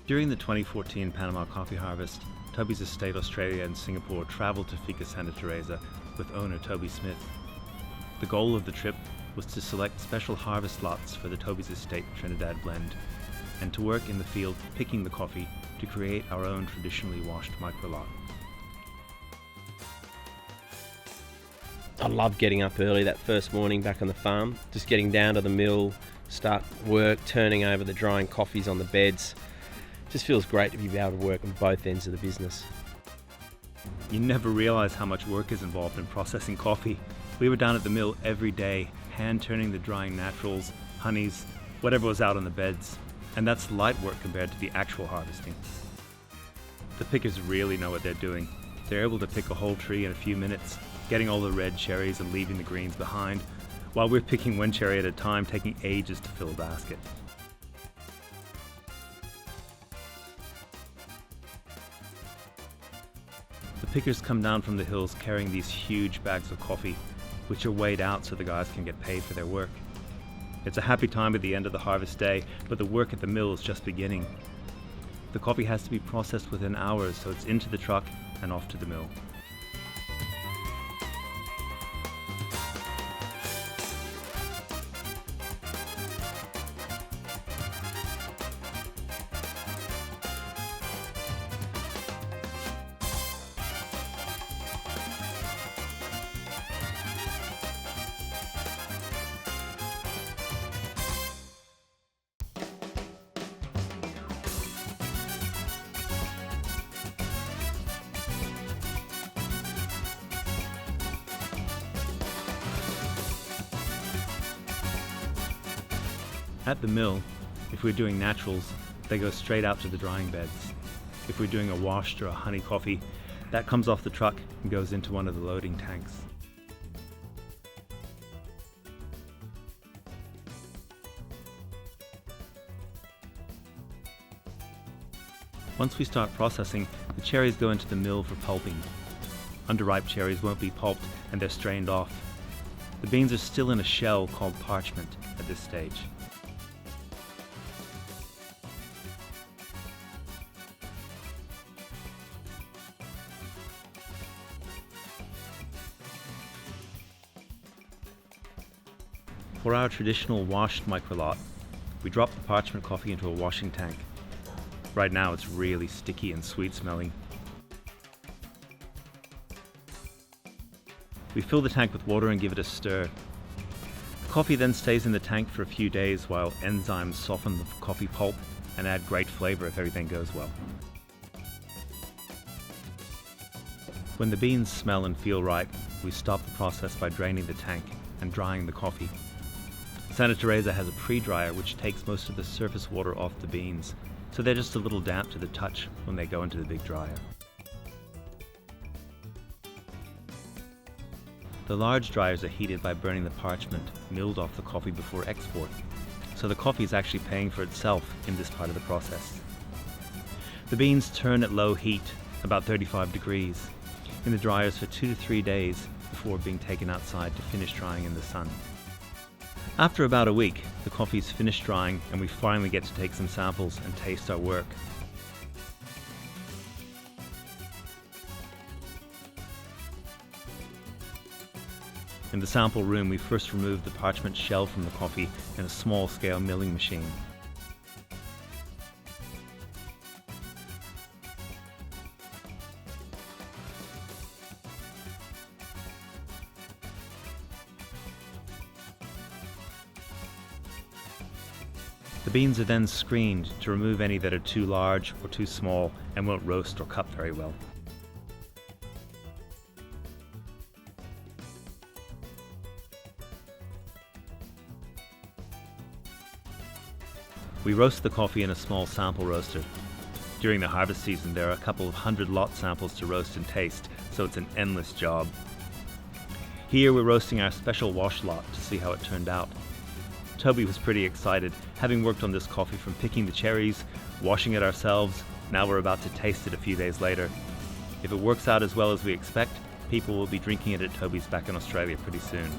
During the 2014 Panama coffee harvest, Toby's estate Australia and Singapore travelled to Finca Santa Teresa with owner Toby Smith. The goal of the trip was to select special harvest lots for the Toby's estate Trinidad blend and to work in the field picking the coffee to create our own traditionally washed microlot. I love getting up early that first morning back on the farm, just getting down to the mill, start work, turning over the drying coffees on the beds. Just feels great to be able to work on both ends of the business. You never realise how much work is involved in processing coffee. We were down at the mill every day, hand turning the drying naturals, honeys, whatever was out on the beds. And that's light work compared to the actual harvesting. The pickers really know what they're doing. They're able to pick a whole tree in a few minutes, getting all the red cherries and leaving the greens behind, while we're picking one cherry at a time, taking ages to fill a basket. The pickers come down from the hills carrying these huge bags of coffee, which are weighed out so the guys can get paid for their work. It's a happy time at the end of the harvest day, but the work at the mill is just beginning. The coffee has to be processed within hours, so it's into the truck and off to the mill. At the mill, if we're doing naturals, they go straight out to the drying beds. If we're doing a washed or a honey coffee, that comes off the truck and goes into one of the loading tanks. Once we start processing, the cherries go into the mill for pulping. Underripe cherries won't be pulped and they're strained off. The beans are still in a shell called parchment at this stage. For our traditional washed microlot, we drop the parchment coffee into a washing tank. Right now it's really sticky and sweet smelling. We fill the tank with water and give it a stir. The coffee then stays in the tank for a few days while enzymes soften the coffee pulp and add great flavour if everything goes well. When the beans smell and feel right, we stop the process by draining the tank and drying the coffee. Santa Teresa has a pre-dryer which takes most of the surface water off the beans, so they're just a little damp to the touch when they go into the big dryer. The large dryers are heated by burning the parchment milled off the coffee before export, so the coffee is actually paying for itself in this part of the process. The beans turn at low heat, about 35 degrees, in the dryers for 2 to 3 days before being taken outside to finish drying in the sun. After about a week, the coffee's finished drying and we finally get to take some samples and taste our work. In the sample room, we first remove the parchment shell from the coffee in a small-scale milling machine. The beans are then screened to remove any that are too large or too small and won't roast or cup very well. We roast the coffee in a small sample roaster. During the harvest season, there are a couple of 100 lot samples to roast and taste, so it's an endless job. Here we're roasting our special wash lot to see how it turned out. Toby was pretty excited, having worked on this coffee from picking the cherries, washing it ourselves. Now we're about to taste it a few days later. If it works out as well as we expect, people will be drinking it at Toby's back in Australia pretty soon.